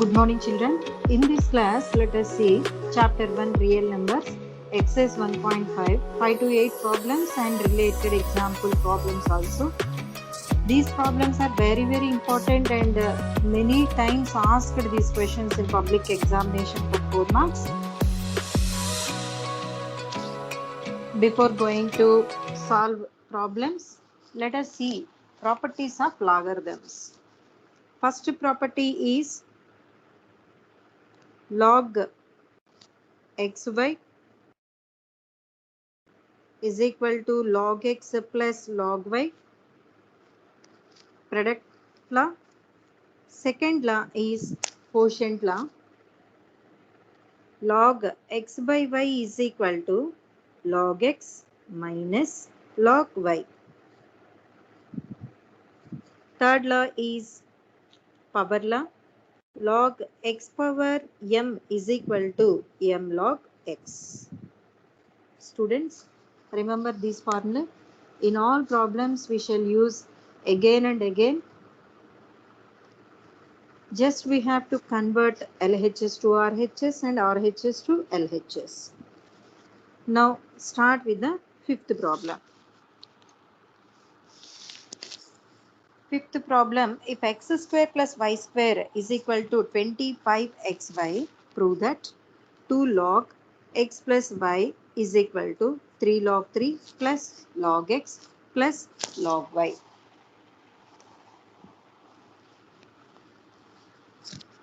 Good morning, children. In this class, let us see Chapter 1 Real Numbers, Exercise 1.5, 5 to 8 problems and related example problems also. These problems are very, very important and many times asked these questions in public examination for 4 marks. Before going to solve problems, let us see properties of logarithms. First property is log xy is equal to log x plus log y. Product law. Second law is quotient law. Log x by y is equal to log x minus log y. Third law is power law. Log x power m is equal to m log x. Students, remember this formula. In all problems we shall use again and again. Just we have to convert LHS to RHS and RHS to LHS. Now start with the fifth problem. Fifth problem, if x square plus y square is equal to 25xy, prove that 2 log x plus y is equal to 3 log 3 plus log x plus log y.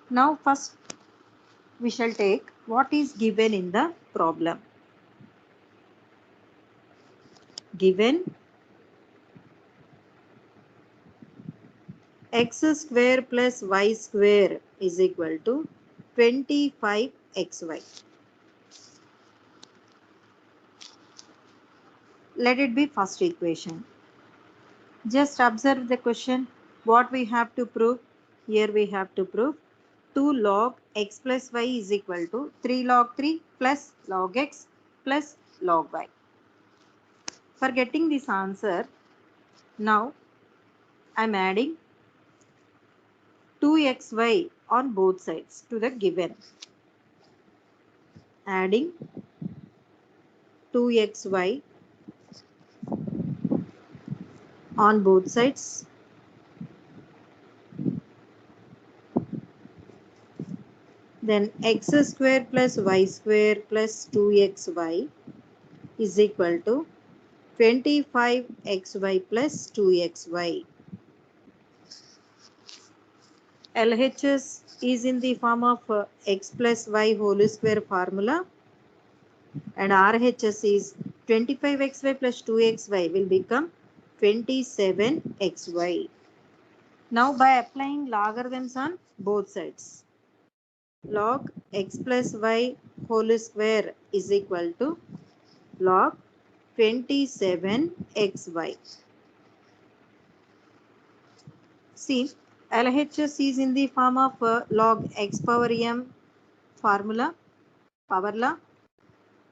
Now first we shall take what is given in the problem. Given x square plus y square is equal to 25xy. Let it be first equation. Just observe the question. What we have to prove? Here we have to prove 2 log x plus y is equal to 3 log 3 plus log x plus log y. For getting this answer, now I am adding 2xy on both sides to the given. Adding 2xy on both sides. Then x square plus y square plus 2xy is equal to 25xy plus 2xy. LHS is in the form of x plus y whole square formula, and RHS is 25xy plus 2xy will become 27xy. Now by applying logarithms on both sides, log x plus y whole square is equal to log 27xy. See, LHS is in the form of log x power m formula, power law.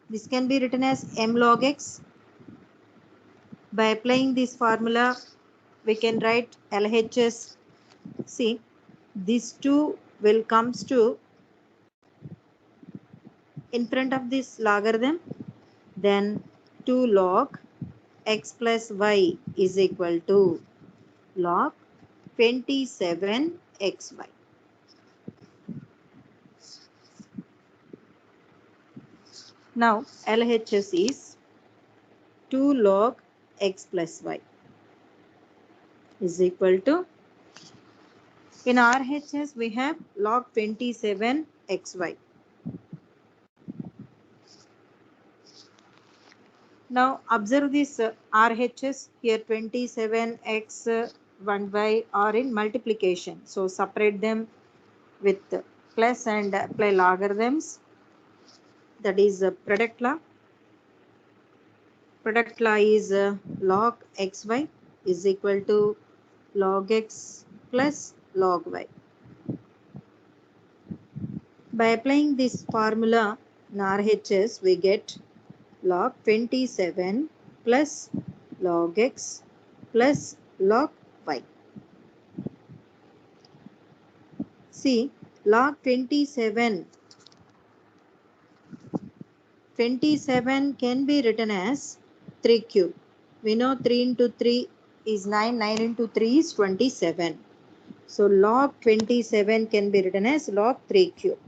This can be written as m log x. By applying this formula, we can write LHS. See, these two will comes to in front of this logarithm. Then 2 log x plus y is equal to log 27xy. Now LHS is 2 log x plus y is equal to, in RHS we have log 27xy. Now observe this RHS here, 27x 1y are in multiplication. So separate them with plus and apply logarithms. That is product law. Product law is log xy is equal to log x plus log y. By applying this formula in RHS, we get log 27 plus log x plus log y. See, log 27 can be written as 3 cube. We know 3 into 3 is 9, 9 into 3 is 27. So log 27 can be written as log 3 cube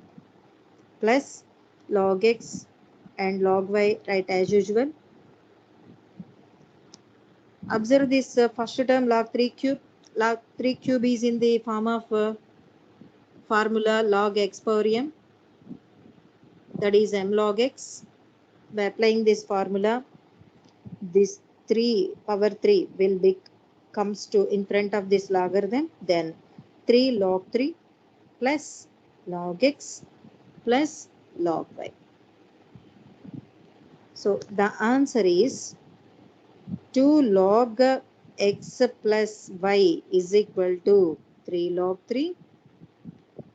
plus log x and log y, right, as usual. Observe this first term log 3 cube. Log 3 cube is in the form of formula log x power m, that is m log x. By applying this formula, this 3 power 3 will be comes to in front of this logarithm, then 3 log 3 plus log x plus log y. So the answer is 2 log x plus y is equal to 3 log 3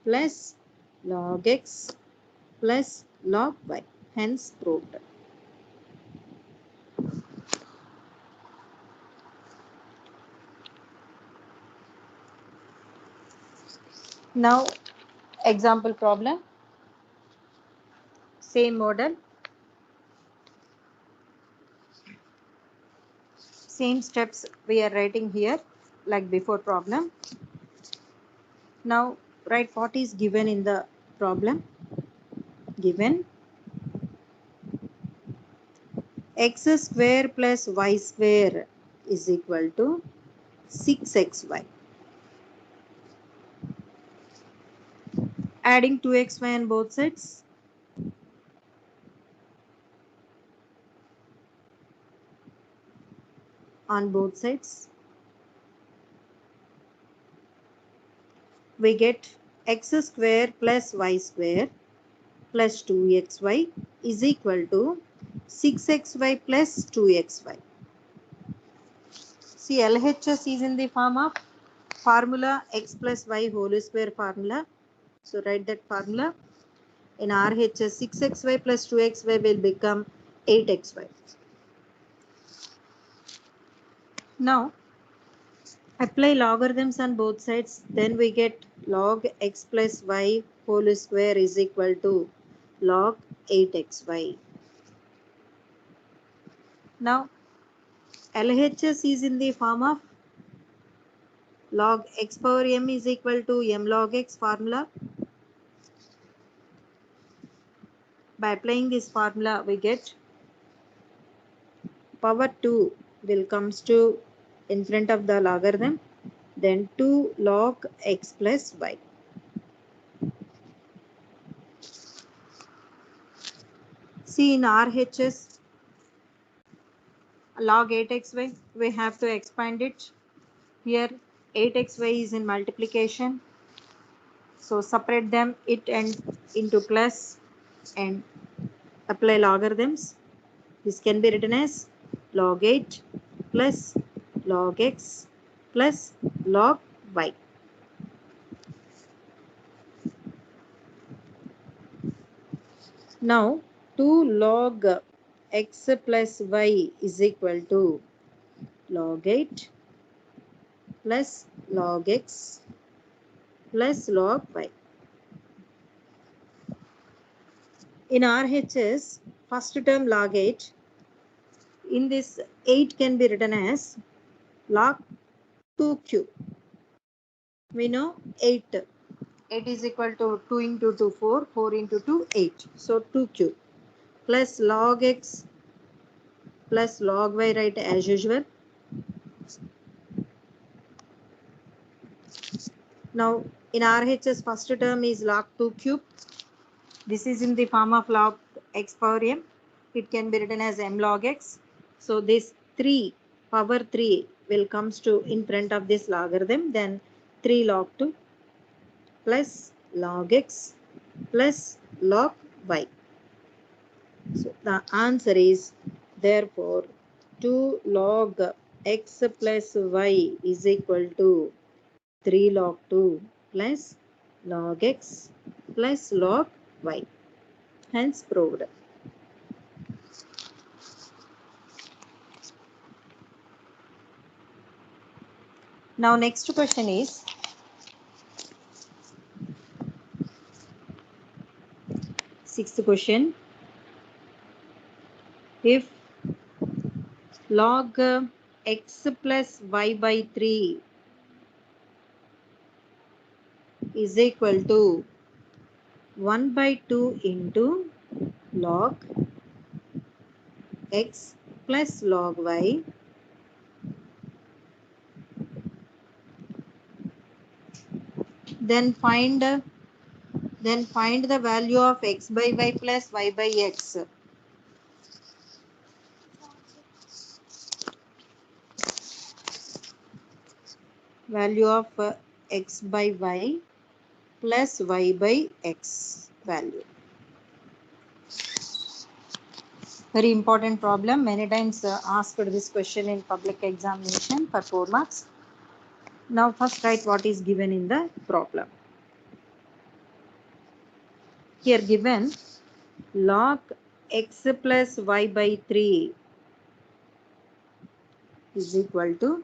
plus log x plus log y. Hence proved. Now example problem, same model, same steps we are writing here like before problem. Now write what is given in the problem. Given x square plus y square is equal to 6xy. Adding 2xy on both sides. On both sides, we get x square plus y square plus 2xy is equal to 6xy plus 2xy. See, LHS is in the form of formula x plus y whole square formula. So write that formula. In RHS, 6xy plus 2xy will become 8xy. Now apply logarithms on both sides, then we get log x plus y whole square is equal to log 8xy. Now LHS is in the form of log x power m is equal to m log x formula. By applying this formula, we get power 2 will comes to in front of the logarithm, then 2 log x plus y. See, in RHS log 8xy, we have to expand it. Here 8xy is in multiplication, so separate them it and into plus and apply logarithms. This can be written as log 8 plus log x plus log y. Now 2 log x plus y is equal to log 8 plus log x plus log y. In RHS, first term log 8, in this 8 can be written as log 2 cube. We know 8. 8 is equal to 2 into 2, 4. 4 into 2, 8. So 2 cube plus log x plus log y, right, as usual. Now in RHS, first term is log 2 cube. This is in the form of log x power m. It can be written as m log x. So this 3 power 3 will comes to in front of this logarithm, then 3 log 2 plus log x plus log y. So the answer is therefore 2 log x plus y is equal to 3 log 2 plus log x plus log y. Hence proved. Now next question is Sixth question. If log x plus y by 3 is equal to 1 by 2 into log x plus log y, then find the value of x by y plus y by x. Value of x by y plus y by x value. Very important problem. Many times asked this question in public examination for 4 marks. Now first write what is given in the problem. Here given log x plus y by 3 is equal to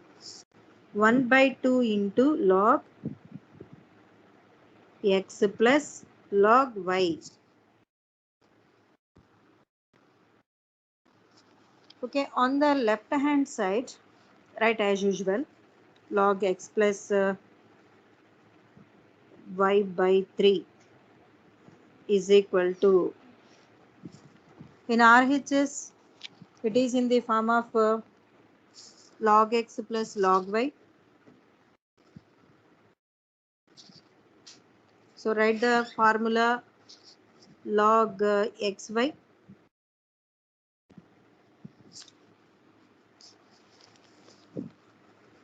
1 by 2 into log x plus log y. Okay, on the left hand side, write as usual log x plus y by 3 is equal to, in RHS it is in the form of log x plus log y. So write the formula log xy.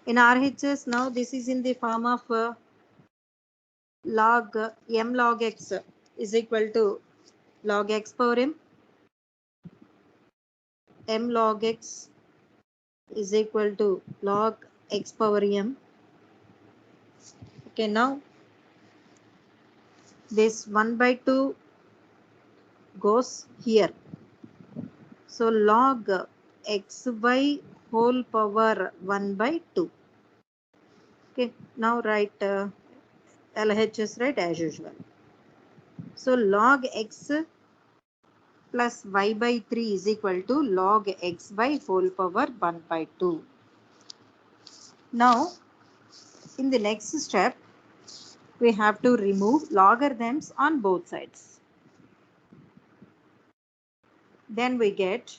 In RHS now this is in the form of log m log x is equal to log x power m log x is equal to log x power m. Okay, now this 1 by 2 goes here. So log xy whole power 1 by 2. Okay, now write LHS right as usual. So log x plus y by 3 is equal to log xy whole power 1 by 2. Now in the next step we have to remove logarithms on both sides. Then we get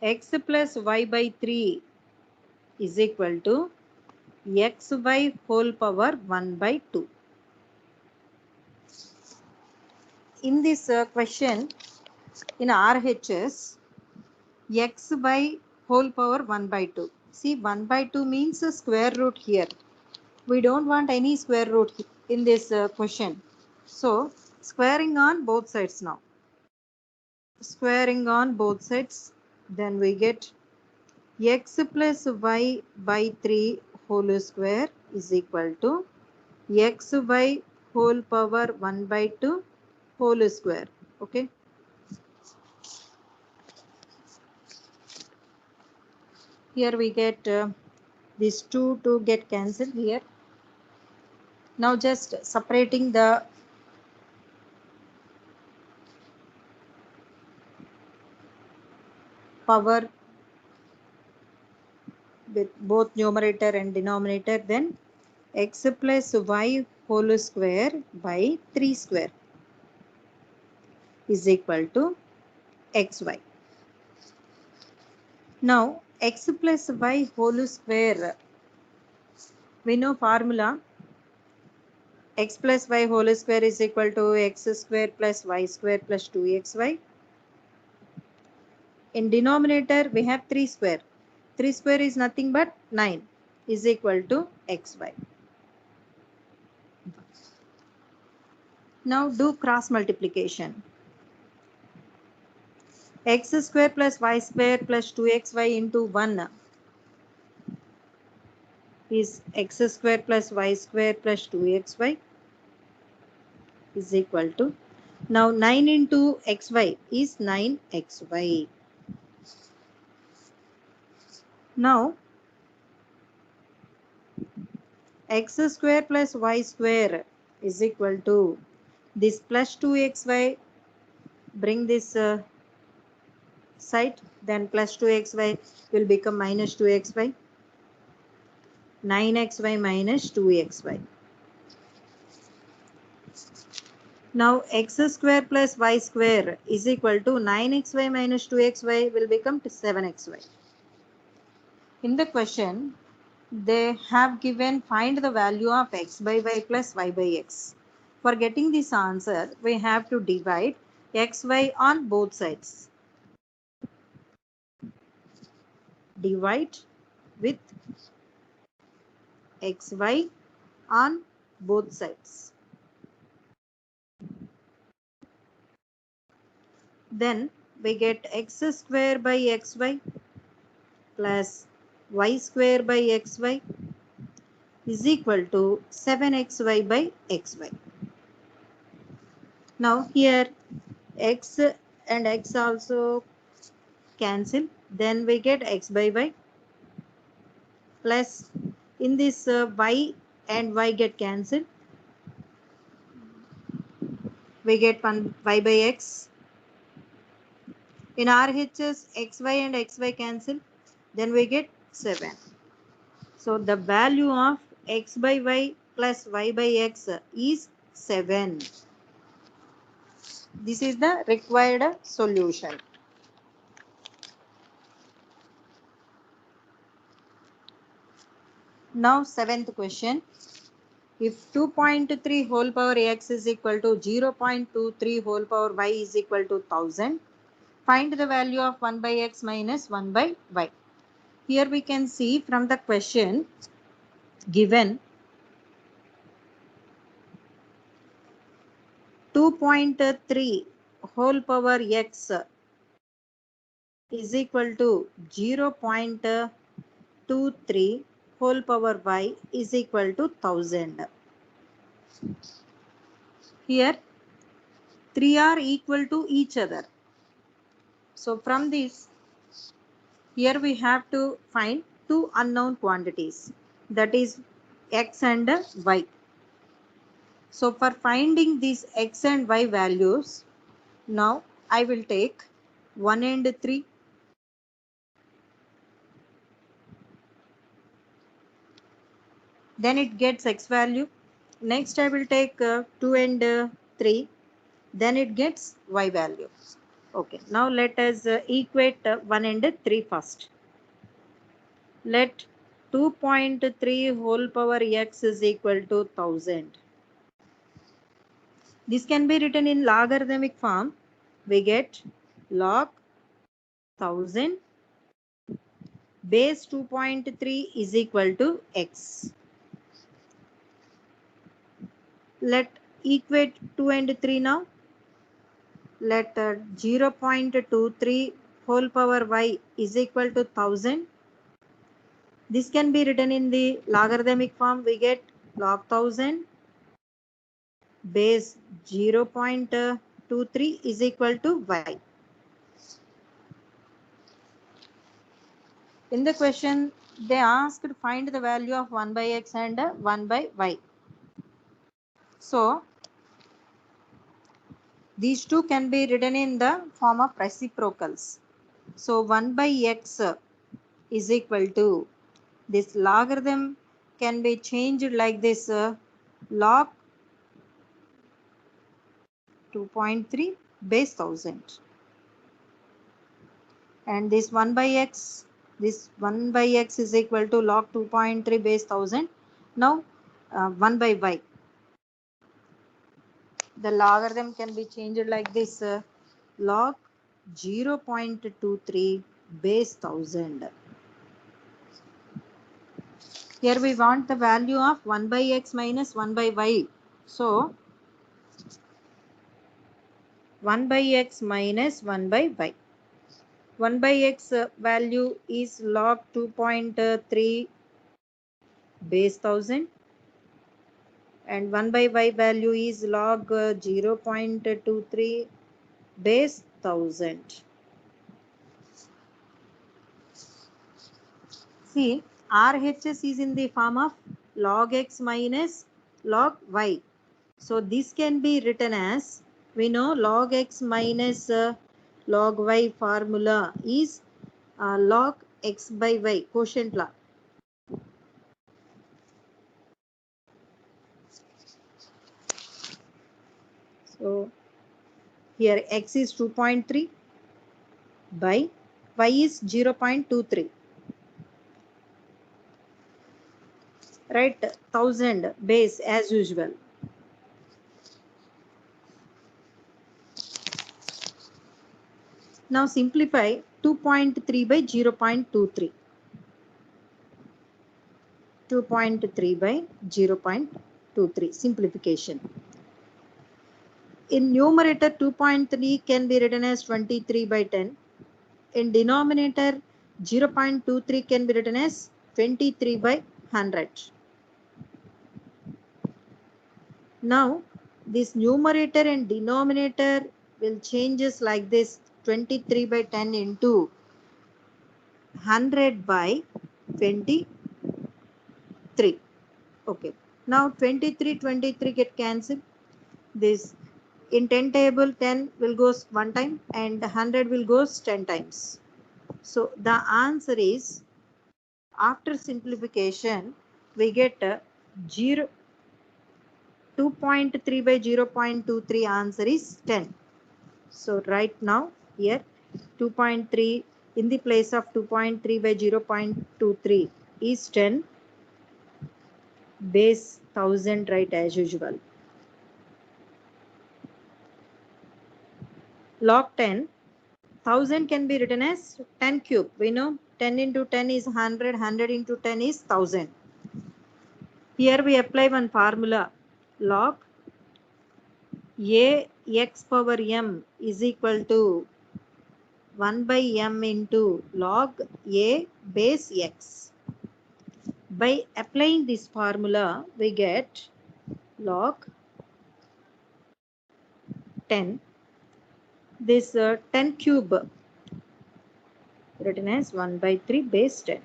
x plus y by 3 is equal to xy whole power 1 by 2. In this question in RHS, xy whole power 1 by 2. See, 1 by 2 means a square root here. We don't want any square root in this question. So squaring on both sides now. Squaring on both sides, then we get x plus y by 3 whole square is equal to xy whole power 1 by 2 whole square. Okay. Here we get these two to get cancelled here. Now just separating the power with both numerator and denominator, then x plus y whole square by 3 square is equal to xy. Now x plus y whole square, we know formula x plus y whole square is equal to x square plus y square plus 2xy. In denominator we have 3 square. 3 square is nothing but 9 is equal to xy. Now do cross multiplication. X square plus y square plus 2xy into 1 is x square plus y square plus 2xy is equal to, now 9 into xy is 9xy. Now x square plus y square is equal to This plus 2xy, bring this side, then plus 2xy will become minus 2xy. 9xy minus 2xy. Now x square plus y square is equal to 9xy minus 2xy will become 7xy. In the question, they have given find the value of x by y plus y by x. For getting this answer, we have to divide xy on both sides. Divide with xy on both sides. Then we get x square by xy plus y square by xy is equal to 7xy by xy. Now here x and x also cancel. Then we get x by y plus in this y and y get cancelled. We get 1 y by x. In RHS, xy and xy cancel. Then we get 7. So the value of x by y plus y by x is 7. This is the required solution. Now 7th question. If 2.3 whole power x is equal to 0.23 whole power y is equal to 1000, find the value of 1 by x minus 1 by y. Here we can see from the question given 2.3 whole power x is equal to 0.23 whole power y is equal to 1000. Here 3 are equal to each other. So from this, here we have to find two unknown quantities, that is x and y. So for finding these x and y values, now I will take 1 and 3. Then it gets x value. Next I will take 2 and 3. Then it gets y value. Okay, now let us equate 1 and 3 first. Let 2.3 whole power x is equal to 1000. This can be written in logarithmic form. We get log 1000 base 2.3 is equal to x. Let equate 2 and 3 now. Let 0.23 whole power y is equal to 1000. This can be written in the logarithmic form. We get log 1000 base 0.23 is equal to y. In the question, they asked to find the value of 1 by x and 1 by y. So, these two can be written in the form of reciprocals. So, 1 by x is equal to, this logarithm can be changed like this, log 2.3 base 1000. And this 1 by x, this 1 by x is equal to log 2.3 base 1000. Now 1 by y, the logarithm can be changed like this, log 0.23 base 1000. Here we want the value of 1 by x minus 1 by y. So 1 by x minus 1 by y. 1 by x value is log 2.3 base 1000 and 1 by y value is log 0.23 base 1000. See, RHS is in the form of log x minus log y. So this can be written as, we know log x minus log y formula is log x by y, quotient law. So here x is 2.3 by y is 0.23. Right, 1000 base as usual. Now simplify 2.3 by 0.23. 2.3 by 0.23, simplification. In numerator, 2.3 can be written as 23 by 10. In denominator, 0.23 can be written as 23 by 100. Now, this numerator and denominator will changes like this, 23 by 10 into 100 by 23. Okay. Now, 23 get cancelled. This in 10 table 10 will goes one time and 100 will goes 10 times. So the answer is, after simplification we get 2.3 by 0.23, answer is 10. So right now here 2.3 in the place of 2.3 by 0.23 is 10 base 1000, right, as usual. Log 10, 1000 can be written as 10 cube. We know 10 into 10 is 100, 100 into 10 is 1000. Here we apply one formula, log a x power m is equal to 1 by m into log a base x. By applying this formula, we get log 10. This 10 cube written as 1 by 3 base 10.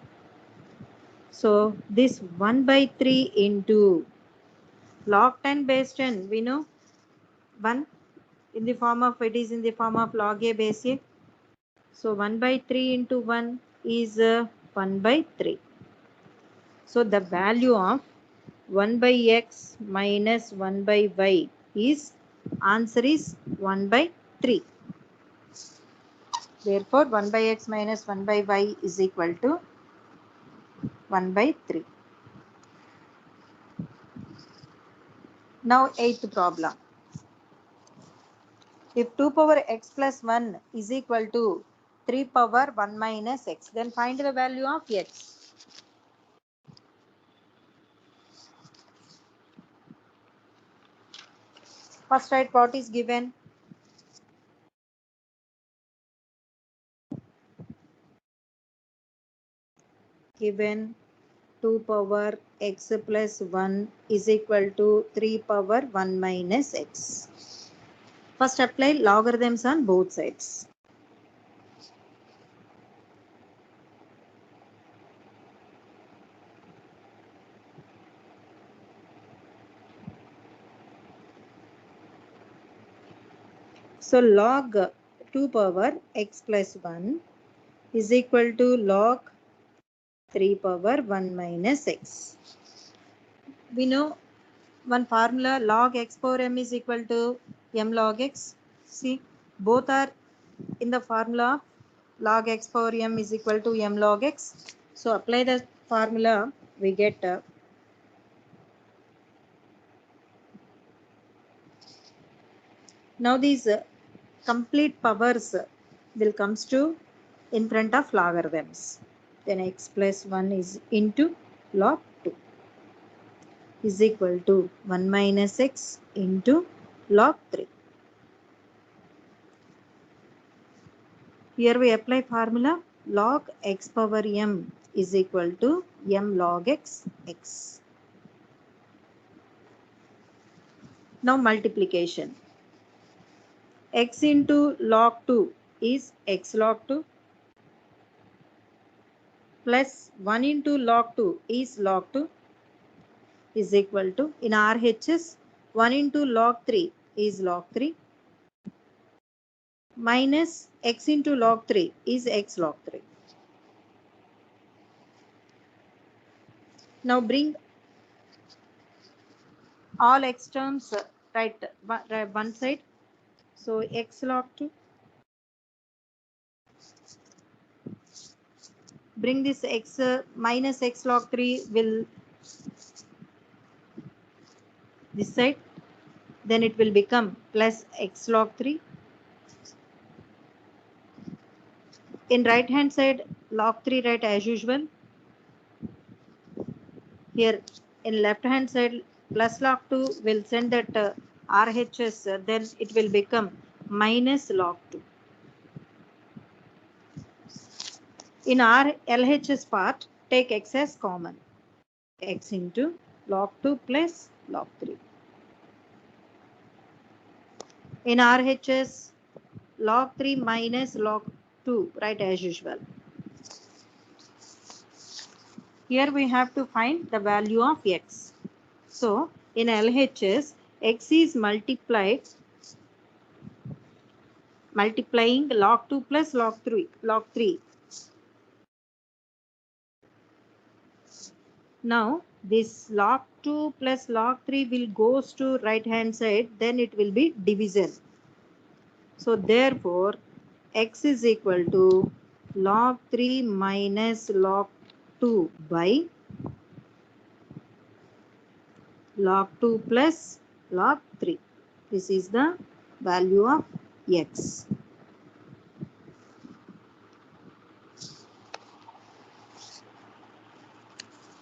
So this 1 by 3 into log 10 base 10, we know 1 in the form of, it is in the form of log a base a. So 1 by 3 into 1 is 1 by 3. So the value of 1 by x minus 1 by y is, answer is 1 by 3. Therefore 1 by x minus 1 by y is equal to 1 by 3. Now 8th problem. If 2 power x plus 1 is equal to 3 power 1 minus x, then find the value of x. First write what is given. Given 2 power x plus 1 is equal to 3 power 1 minus x. First apply logarithms on both sides. So log 2 power x plus 1 is equal to log 3 power 1 minus x. We know one formula, log x power m is equal to m log x. See, both are in the formula, log x power m is equal to m log x. So apply the formula, we get now these complete powers will comes to in front of logarithms. Then x plus 1 is into log 2 is equal to 1 minus x into log 3. Here we apply formula, log x power m is equal to m log x x. Now multiplication. X into log 2 is x log 2 plus 1 into log 2 is log 2 is equal to, in RHS 1 into log 3 is log 3 minus x into log 3 is x log 3. Now bring all x terms right one side. So x log 2. Bring this x minus x log 3 will this side. Then it will become plus x log 3. In right hand side, log 3 write as usual. Here in left hand side, plus log 2 will send that RHS, then it will become minus log 2. In our LHS part, take x as common. X into log 2 plus log 3. In RHS, log 3 minus log 2, right, as usual. Here we have to find the value of x. So in LHS, x is multiplying log 2 plus log 3. Now this log 2 plus log 3 will goes to right hand side, then it will be division. So therefore x is equal to log 3 minus log 2 by log 2 plus log 3. This is the value of x.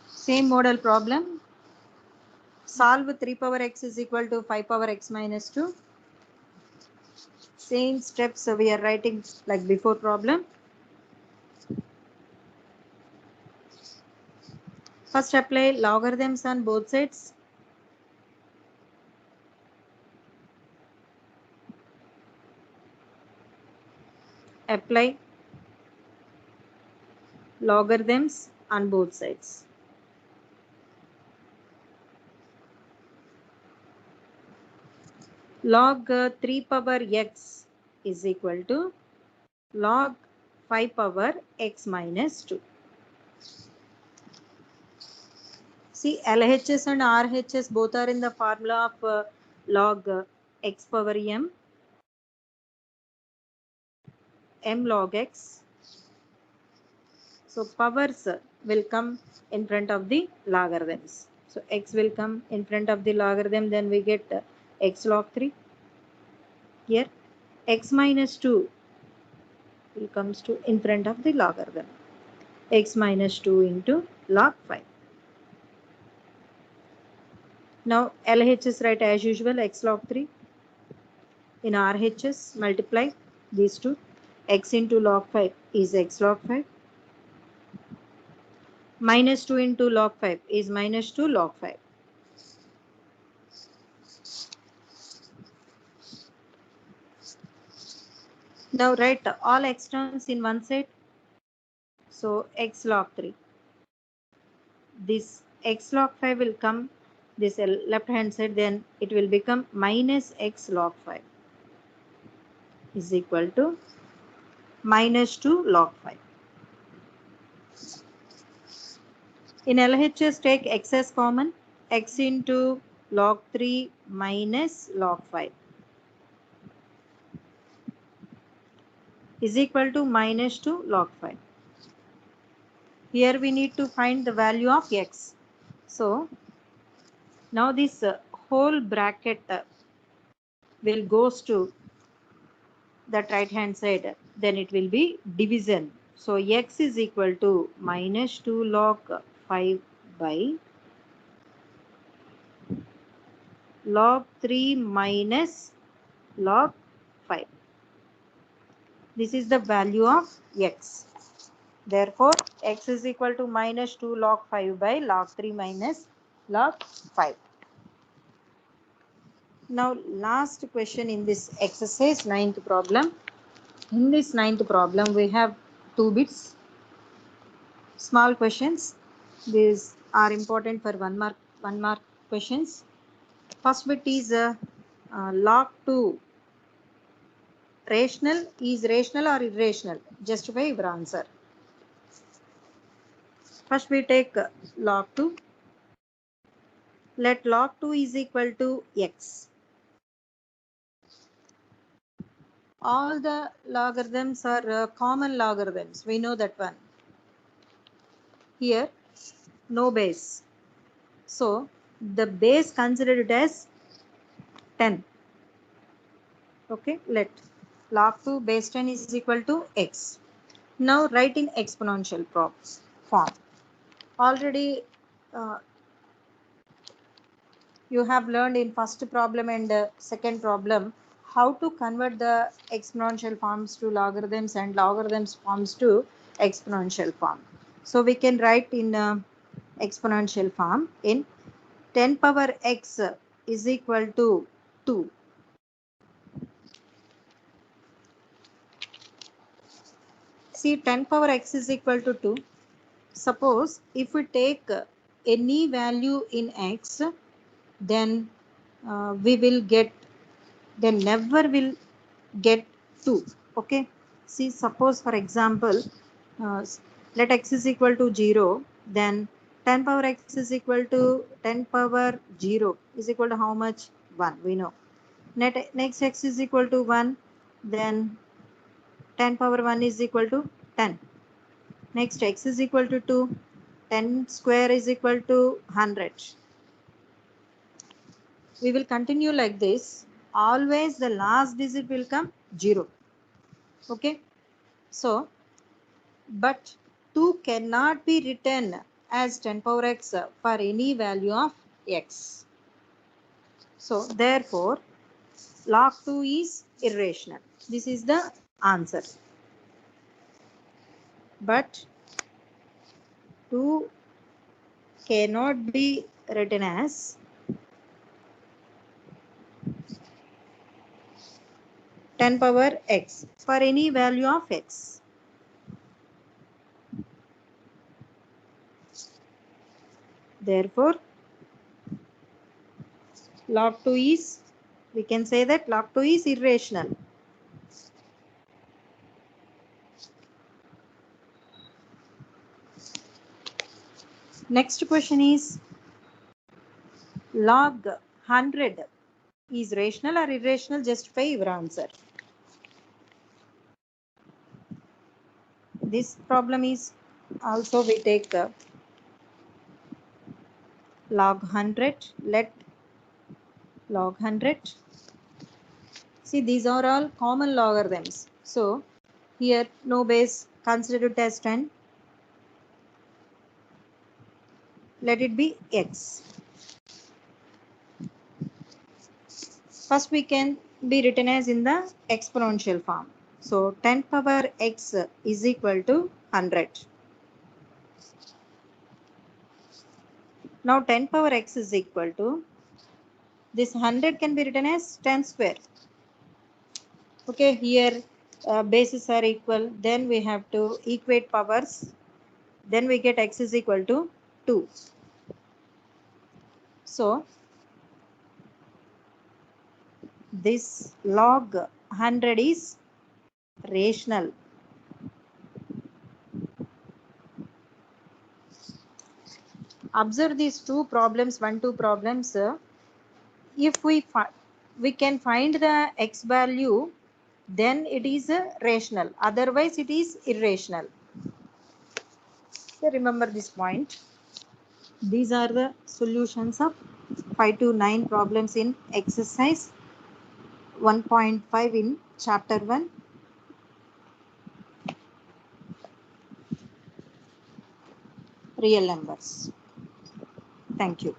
Same model problem. Solve 3 power x is equal to 5 power x minus 2. Same steps we are writing like before problem. First apply logarithms on both sides. Apply logarithms on both sides. Log 3 power x is equal to log 5 power x minus 2. See, LHS and RHS both are in the formula of log x power m log x. So powers will come in front of the logarithms. So x will come in front of the logarithm, then we get x log 3. Here x minus 2 will comes to in front of the logarithm. X minus 2 into log 5. Now LHS write as usual x log 3. In RHS multiply these two. X into log 5 is x log 5. Minus 2 into log 5 is minus 2 log 5. Now write all x terms in one side. So x log 3. This x log 5 will come this left hand side, then it will become minus x log 5 is equal to minus 2 log 5. In LHS take x as common. X into log 3 minus log 5 is equal to minus 2 log 5. Here we need to find the value of x. So now this whole bracket will goes to that right hand side, then it will be division. So x is equal to minus 2 log 5 by log 3 minus log 5. This is the value of x. Therefore x is equal to minus 2 log 5 by log 3 minus log 5. Now last question in this exercise, 9th problem. In this 9th problem we have 2 bits, small questions. These are important for 1 mark questions. First bit is log 2 rational is rational or irrational. Justify your answer. First we take log 2. Let log 2 is equal to x. All the logarithms are common logarithms. We know that one. Here no base. So the base considered it as 10. Okay, let log 2 base 10 is equal to x. Now write in exponential form. Already you have learned in first problem and second problem how to convert the exponential forms to logarithms and logarithms forms to exponential form. So we can write in exponential form in 10 power x is equal to 2. See, 10 power x is equal to 2. Suppose if we take any value in x, then we will get, then never will get 2. Okay, see, suppose for example let x is equal to 0, then 10 power x is equal to 10 power 0 is equal to how much? 1. We know. Next x is equal to 1, then 10 power 1 is equal to 10. Next x is equal to 2, 10 square is equal to 100. We will continue like this. Always the last digit will come 0. Okay, so but 2 cannot be written as 10 power x for any value of x. So therefore log 2 is irrational. This is the answer. But 2 cannot be written as 10 power x for any value of x. Therefore log 2 is, we can say that log 2 is irrational. Next question is log 100 is rational or irrational? Justify your answer. This problem is also we take log 100. Let log 100. See, these are all common logarithms. So here no base, consider it as 10. Let it be x. First we can be written as in the exponential form. So 10 power x is equal to 100. Now 10 power x is equal to, this 100 can be written as 10 square. Okay, here bases are equal, then we have to equate powers, then we get x is equal to 2. So this log 100 is rational. Observe these two problems, 1-2 problems. If we can find the x value, then it is rational, otherwise it is irrational. So remember this point. These are the solutions of 5 to 9 problems in exercise 1.5 in chapter 1. Real numbers. Thank you.